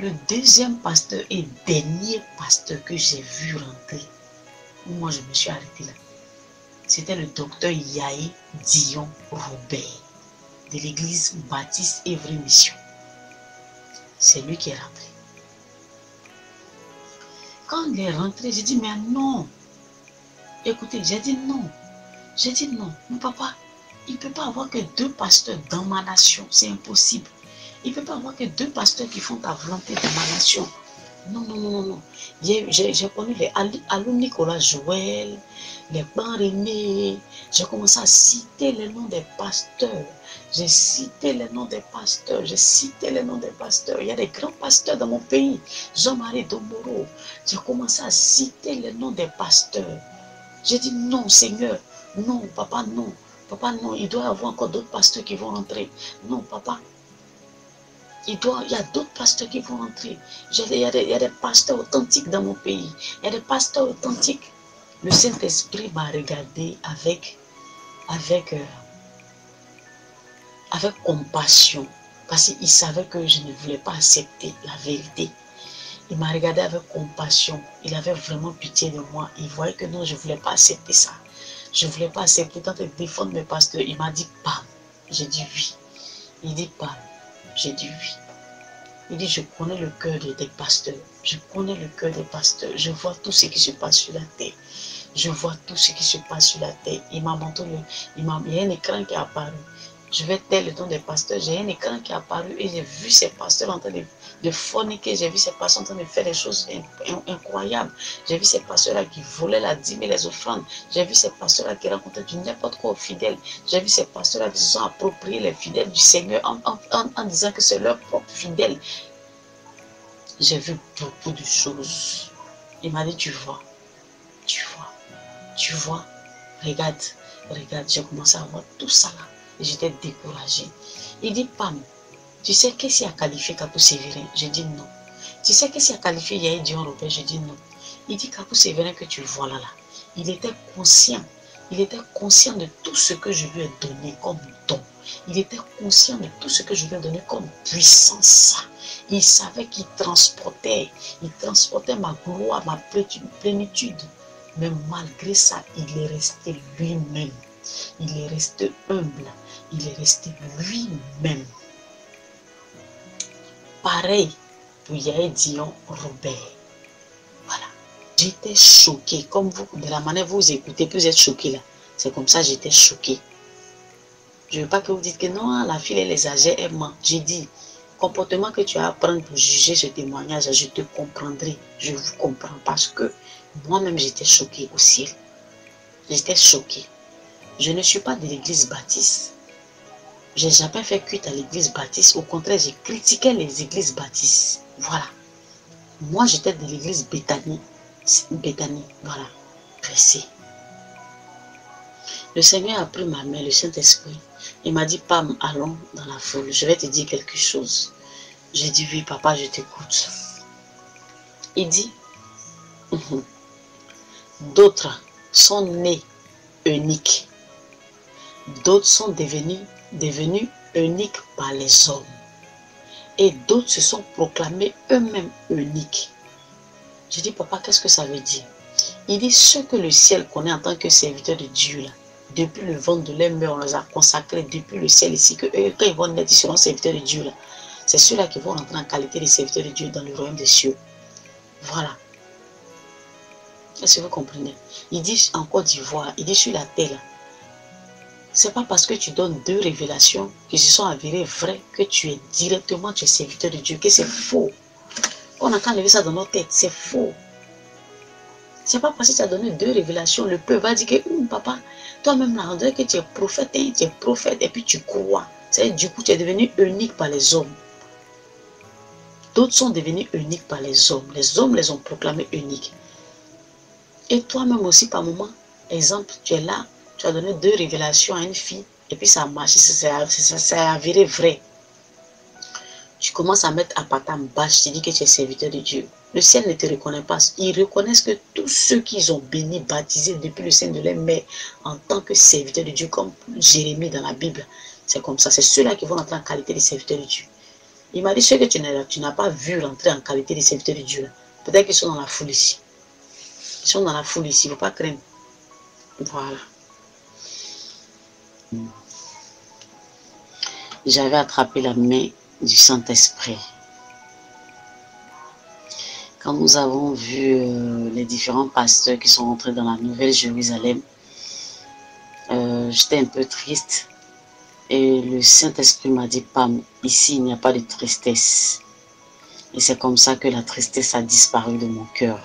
Le deuxième pasteur et dernier pasteur que j'ai vu rentrer, moi je me suis arrêté là, c'était le docteur Yaé Dion Robert de l'église Baptiste Évry Mission. C'est lui qui est rentré. Quand il est rentré, j'ai dit, mais non. Écoutez, j'ai dit non. J'ai dit non. Mon papa, il ne peut pas avoir que 2 pasteurs dans ma nation. C'est impossible. Il ne peut pas avoir que 2 pasteurs qui font ta volonté dans ma nation. Non, non, non, non. J'ai connu les Allô Nicolas Joël, les Ban René. J'ai commencé à citer les noms des pasteurs. J'ai cité les noms des pasteurs. J'ai cité les noms des pasteurs. Il y a des grands pasteurs dans mon pays. Jean-Marie Domoro. J'ai commencé à citer les noms des pasteurs. J'ai dit non, Seigneur. Non, papa, non. Papa, non. Il doit y avoir encore d'autres pasteurs qui vont rentrer. Non, papa. Il y a d'autres pasteurs qui vont rentrer. Il y a des pasteurs authentiques dans mon pays. Il y a des pasteurs authentiques. Le Saint-Esprit m'a regardé avec compassion. Parce qu'il savait que je ne voulais pas accepter la vérité. Il m'a regardé avec compassion. Il avait vraiment pitié de moi. Il voyait que non, je ne voulais pas accepter ça. Je ne voulais pas accepter tant de défendre mes pasteurs. Il m'a dit pas. J'ai dit oui. Il dit pas. J'ai dit oui. Il dit, je connais le cœur des pasteurs. Je connais le cœur des pasteurs. Je vois tout ce qui se passe sur la terre. Je vois tout ce qui se passe sur la terre. Il m'a montré, il y a un écran qui est apparu. Je vais taire le nom des pasteurs. J'ai un écran qui est apparu et j'ai vu ces pasteurs en train de forniquer. J'ai vu ces pasteurs en train de faire des choses incroyables. J'ai vu ces pasteurs-là qui volaient la dîme et les offrandes. J'ai vu ces pasteurs-là qui rencontraient du n'importe quoi aux fidèles. J'ai vu ces pasteurs-là qui se sont appropriés les fidèles du Seigneur en disant que c'est leur propre fidèle. J'ai vu beaucoup de choses. Il m'a dit, tu vois, regarde, j'ai commencé à voir tout ça là. Et j'étais découragée. Il dit, Pam, tu sais qu'est-ce qui a qualifié Kapou Sévérin? Je dis non. Tu sais qu'est-ce qui a qualifié Yaé Dion Robert? Je dis non. Il dit, Kapou Sévérin que tu vois là. Il était conscient. Il était conscient de tout ce que je lui ai donné comme don. Il était conscient de tout ce que je lui ai donné comme puissance. Il savait qu'il transportait ma gloire, ma plénitude. Mais malgré ça, il est resté lui-même. Il est resté humble. Il est resté lui-même. Pareil pour Yaé Dion Robert. Voilà. J'étais choquée. Comme vous, de la manière vous écoutez, que vous êtes choqués là. C'est comme ça que j'étais choquée. Je ne veux pas que vous dites que non, la fille, elle les âgée, elle ment. J'ai dit, comportement que tu as à prendre pour juger ce témoignage, je te comprendrai. Je vous comprends parce que moi-même, j'étais choquée au ciel. J'étais choquée. Je ne suis pas de l'église baptiste. Je n'ai jamais fait culte à l'église baptiste. Au contraire, j'ai critiqué les églises baptistes. Voilà. Moi, j'étais de l'église Béthanie. Béthanie, voilà. Pressé. Le Seigneur a pris ma main, le Saint-Esprit. Il m'a dit, Pam, allons dans la foule. Je vais te dire quelque chose. J'ai dit, oui, papa, je t'écoute. Il dit, d'autres sont nés uniques. D'autres sont devenus uniques par les hommes. Et d'autres se sont proclamés eux-mêmes uniques. Je dis, papa, qu'est-ce que ça veut dire? Il dit, ceux que le ciel connaît en tant que serviteurs de Dieu, là, depuis le ventre de leur mère, on les a consacrés depuis le ciel ici, que eux, quand ils vont naître, ils seront serviteurs de Dieu. C'est ceux-là qui vont rentrer en qualité de serviteurs de Dieu dans le royaume des cieux. Voilà. Est-ce que vous comprenez? Il dit en Côte d'Ivoire, il dit sur la terre, c'est pas parce que tu donnes 2 révélations qui se sont avérées vraies que tu es serviteur de Dieu, que c'est faux. On a qu'à enlever ça dans notre tête, c'est faux. C'est pas parce que tu as donné 2 révélations, le peuple va dire que, papa, toi-même là, on dirait que tu es prophète, et puis tu crois. C'est-à-dire, du coup, tu es devenu unique par les hommes. D'autres sont devenus uniques par les hommes. Les hommes les ont proclamés uniques. Et toi-même aussi, par moment, exemple, tu es là, tu as donné 2 révélations à une fille, et puis ça a marché, ça a avéré vrai. Tu commences à mettre à patam bâche, tu dis que tu es serviteur de Dieu. Le ciel ne te reconnaît pas. Ils reconnaissent que tous ceux qu'ils ont bénis, baptisés depuis le sein de leur mère en tant que serviteurs de Dieu, comme Jérémie dans la Bible, c'est comme ça. C'est ceux-là qui vont entrer en qualité de serviteurs de Dieu. Il m'a dit, ceux que tu n'as pas vu rentrer en qualité de serviteur de Dieu, peut-être qu'ils sont dans la foule ici. Ils sont dans la foule ici, il ne faut pas craindre. Voilà. J'avais attrapé la main du Saint-Esprit. Quand nous avons vu les différents pasteurs qui sont entrés dans la Nouvelle Jérusalem, j'étais un peu triste. Et le Saint-Esprit m'a dit, Pam, ici il n'y a pas de tristesse. Et c'est comme ça que la tristesse a disparu de mon cœur.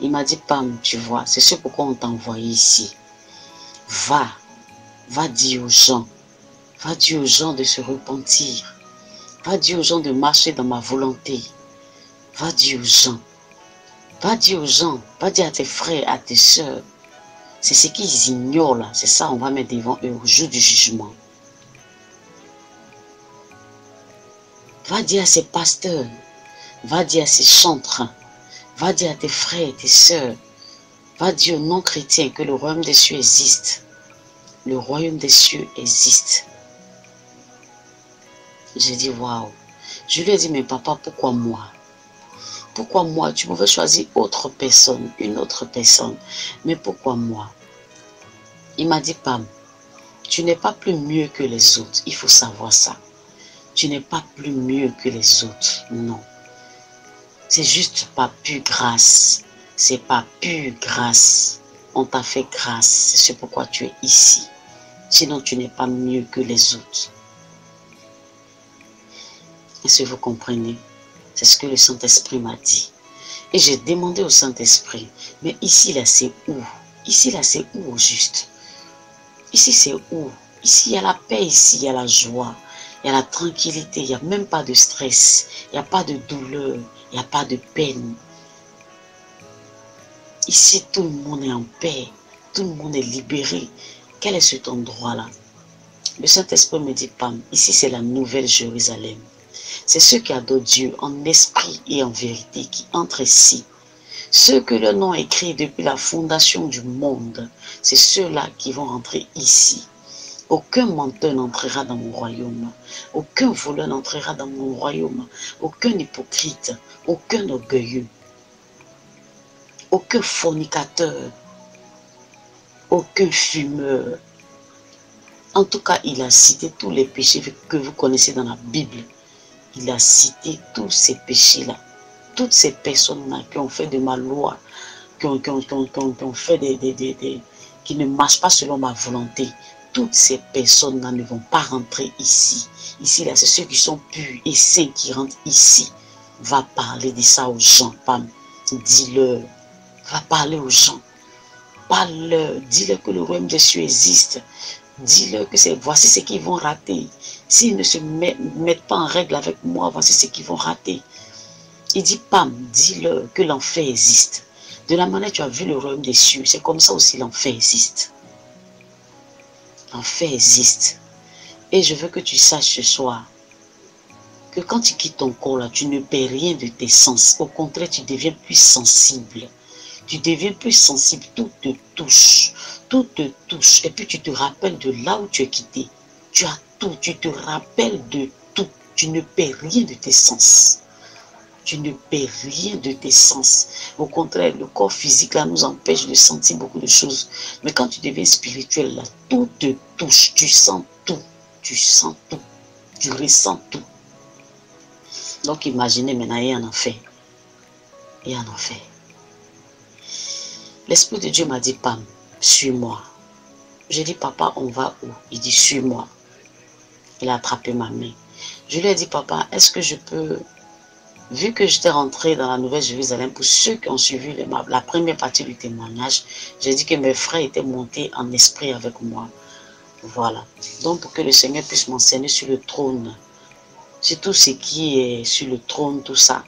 Il m'a dit, Pam, tu vois, c'est ce pourquoi on t'a envoyé ici. Va dire aux gens. Va dire aux gens de se repentir. Va dire aux gens de marcher dans ma volonté. Va dire aux gens. Va dire aux gens. Va dire à tes frères, à tes soeurs. C'est ce qu'ils ignorent là. C'est ça, on va mettre devant eux au jour du jugement. Va dire à ces pasteurs. Va dire à ces chantres. Va dire à tes frères et tes soeurs. Va dire aux non-chrétiens que le royaume des cieux existe. Le royaume des cieux existe. J'ai dit, waouh. Je lui ai dit, mais papa, pourquoi moi? Pourquoi moi? Tu pouvais choisir autre personne, une autre personne. Mais pourquoi moi? Il m'a dit, Pam, tu n'es pas plus mieux que les autres. Il faut savoir ça. Tu n'es pas plus mieux que les autres. Non. C'est juste pas pure grâce. C'est pas pure grâce. On t'a fait grâce. C'est pourquoi tu es ici. Sinon, tu n'es pas mieux que les autres. Est-ce que vous comprenez? C'est ce que le Saint-Esprit m'a dit. Et j'ai demandé au Saint-Esprit, mais ici, là, c'est où? Ici, là, c'est où au juste? Ici, c'est où? Ici, il y a la paix, ici, il y a la joie, il y a la tranquillité, il n'y a même pas de stress, il n'y a pas de douleur, il n'y a pas de peine. Ici, tout le monde est en paix, tout le monde est libéré. Quel est cet endroit-là? Le Saint-Esprit me dit, Pam, ici, c'est la Nouvelle Jérusalem. C'est ceux qui adorent Dieu en esprit et en vérité qui entrent ici. Ceux que le nom est écrit depuis la fondation du monde, c'est ceux-là qui vont rentrer ici. Aucun menteur n'entrera dans mon royaume. Aucun voleur n'entrera dans mon royaume. Aucun hypocrite, aucun orgueilleux, aucun fornicateur, aucun fumeur. En tout cas, il a cité tous les péchés que vous connaissez dans la Bible. Il a cité tous ces péchés-là. Toutes ces personnes-là qui ont fait de ma loi, qui ont fait qui ne marchent pas selon ma volonté. Toutes ces personnes-là ne vont pas rentrer ici. Ici, là, c'est ceux qui sont purs et saints qui rentrent ici. Va parler de ça aux gens, Pam. Dis-leur. Va parler aux gens. Parle-leur. Dis-leur que le royaume des cieux existe. Dis-leur que voici ce qu'ils vont rater. S'ils ne se mettent pas en règle avec moi, voici ce qu'ils vont rater. Il dit, Pam, dis-leur que l'enfer existe. De la manière que tu as vu le royaume des cieux, c'est comme ça aussi l'enfer existe. L'enfer existe. Et je veux que tu saches ce soir que quand tu quittes ton corps là, tu ne perds rien de tes sens. Au contraire, tu deviens plus sensible. Tu deviens plus sensible, tout te touche. Tout te touche. Et puis tu te rappelles de là où tu es quitté. Tu as tout, tu te rappelles de tout. Tu ne perds rien de tes sens. Tu ne perds rien de tes sens. Au contraire, le corps physique là nous empêche de sentir beaucoup de choses. Mais quand tu deviens spirituel là, tout te touche. Tu sens tout. Tu sens tout. Tu ressens tout. Donc imaginez maintenant, il y a un enfer. Il y a un enfer. L'Esprit de Dieu m'a dit, Pam, suis-moi. J'ai dit, papa, on va où? Il dit, suis-moi. Il a attrapé ma main. Je lui ai dit, papa, est-ce que je peux, vu que j'étais rentré dans la Nouvelle Jérusalem, pour ceux qui ont suivi la première partie du témoignage, j'ai dit que mes frères étaient montés en esprit avec moi. Voilà. Donc, pour que le Seigneur puisse m'enseigner sur le trône, sur tout ce qui est sur le trône, tout ça,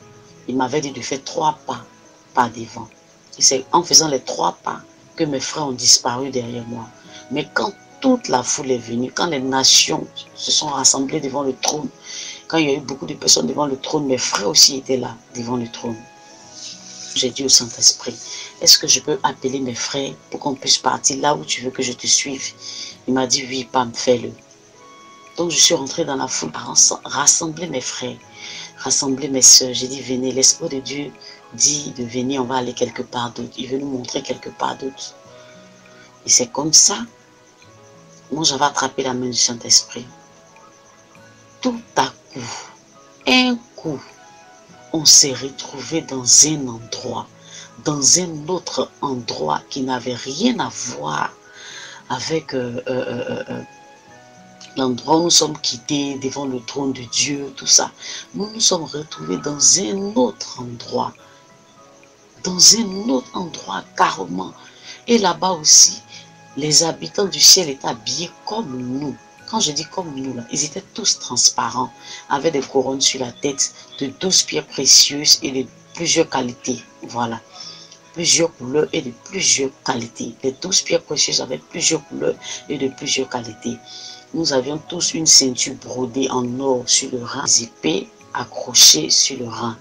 il m'avait dit de faire 3 pas, pas devant. Et c'est en faisant les 3 pas que mes frères ont disparu derrière moi. Mais quand toute la foule est venue, quand les nations se sont rassemblées devant le trône, quand il y a eu beaucoup de personnes devant le trône, mes frères aussi étaient là, devant le trône. J'ai dit au Saint-Esprit, est-ce que je peux appeler mes frères pour qu'on puisse partir là où tu veux que je te suive? Il m'a dit, oui, Pam, fais-le. Donc je suis rentrée dans la foule à rassembler mes frères, rassembler mes soeurs. J'ai dit, venez, l'Esprit de Dieu dit de venir, on va aller quelque part d'autre. Il veut nous montrer quelque part d'autre. Et c'est comme ça, moi j'avais attrapé la main du Saint-Esprit. Tout à coup, un coup, on s'est retrouvé dans un endroit, dans un autre endroit qui n'avait rien à voir avec l'endroit où nous sommes quittés devant le trône de Dieu, tout ça. Nous nous sommes retrouvés dans un autre endroit. Dans un autre endroit carrément. Et là-bas aussi, les habitants du ciel étaient habillés comme nous. Quand je dis comme nous, là, ils étaient tous transparents, avec des couronnes sur la tête, de 12 pierres précieuses et de plusieurs qualités. Voilà. Plusieurs couleurs et de plusieurs qualités. Les 12 pierres précieuses avec plusieurs couleurs et de plusieurs qualités. Nous avions tous une ceinture brodée en or sur le rein, des épées accrochées sur le rein.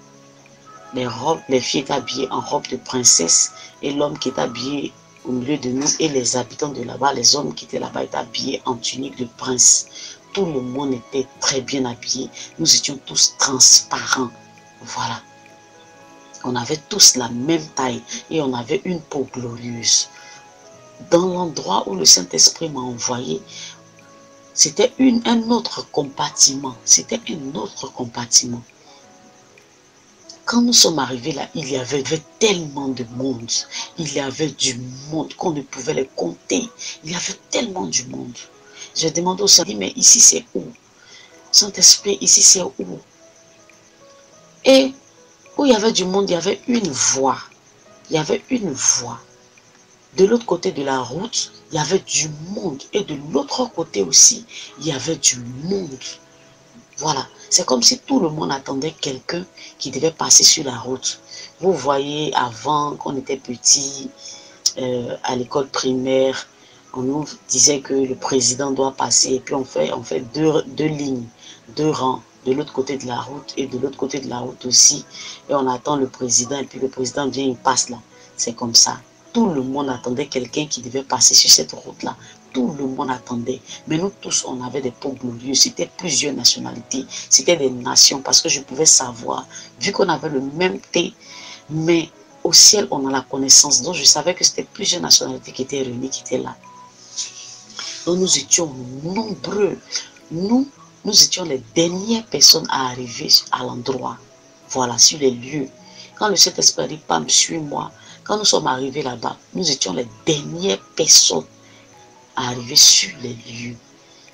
Les filles étaient habillées en robe de princesse et l'homme qui était habillé au milieu de nous et les habitants de là-bas, les hommes qui étaient là-bas étaient habillés en tunique de prince. Tout le monde était très bien habillé. Nous étions tous transparents. Voilà. On avait tous la même taille et on avait une peau glorieuse. Dans l'endroit où le Saint-Esprit m'a envoyé, c'était un autre compartiment. C'était un autre compartiment. Quand nous sommes arrivés là, il y avait tellement de monde. Il y avait du monde qu'on ne pouvait les compter. Il y avait tellement du monde. J'ai demandé au Saint-Esprit, mais ici c'est où? Saint-Esprit, ici c'est où? Et où il y avait du monde, il y avait une voix. Il y avait une voix. De l'autre côté de la route, il y avait du monde. Et de l'autre côté aussi, il y avait du monde. Voilà. C'est comme si tout le monde attendait quelqu'un qui devait passer sur la route. Vous voyez, avant, quand on était petit, à l'école primaire, on nous disait que le président doit passer. Et puis on fait deux lignes, deux rangs, de l'autre côté de la route et de l'autre côté de la route aussi. Et on attend le président et puis le président vient, il passe là. C'est comme ça. Tout le monde attendait quelqu'un qui devait passer sur cette route-là. Tout le monde attendait. Mais nous tous, on avait des peaux glorieuses. C'était plusieurs nationalités. C'était des nations parce que je pouvais savoir, vu qu'on avait le même thé, mais au ciel, on a la connaissance. Donc, je savais que c'était plusieurs nationalités qui étaient réunies, qui étaient là. Donc, nous étions nombreux. Nous étions les dernières personnes à arriver à l'endroit. Voilà, sur les lieux. Quand le Saint-Esprit dit, Pam, suis-moi. Quand nous sommes arrivés là-bas, nous étions les dernières personnes à arriver sur les lieux.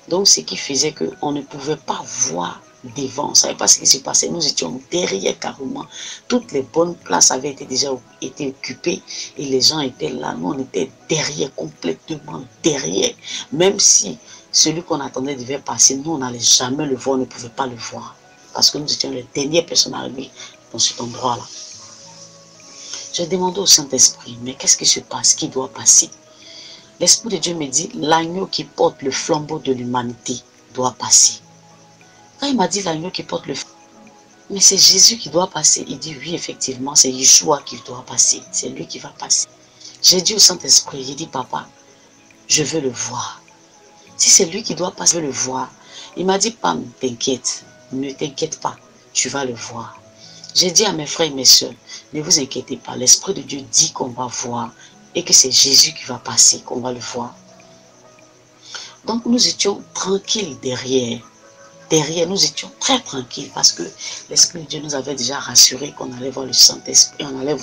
Donc, ce qui faisait qu'on ne pouvait pas voir devant. On ne savait pas ce qui se passait. Nous étions derrière carrément. Toutes les bonnes places avaient déjà été occupées et les gens étaient là. Nous, on était derrière, complètement derrière. Même si celui qu'on attendait devait passer, nous, on n'allait jamais le voir, on ne pouvait pas le voir. Parce que nous étions les dernières personnes arrivées dans cet endroit-là. J'ai demandé au Saint-Esprit, mais qu'est-ce qui se passe? Qui doit passer? L'Esprit de Dieu me dit, l'agneau qui porte le flambeau de l'humanité doit passer. Quand il m'a dit l'agneau qui porte le flambeau, mais c'est Jésus qui doit passer. Il dit, oui, effectivement, c'est Yeshua qui doit passer. C'est lui qui va passer. J'ai dit au Saint-Esprit, j'ai dit, papa, je veux le voir. Si c'est lui qui doit passer, je veux le voir. Il m'a dit, Pam, t'inquiète, ne t'inquiète pas, tu vas le voir. J'ai dit à mes frères et mes soeurs, ne vous inquiétez pas, l'Esprit de Dieu dit qu'on va voir et que c'est Jésus qui va passer, qu'on va le voir. Donc nous étions tranquilles derrière. Derrière, nous étions très tranquilles parce que l'Esprit de Dieu nous avait déjà rassuré qu'on allait voir le Saint-Esprit, on allait voir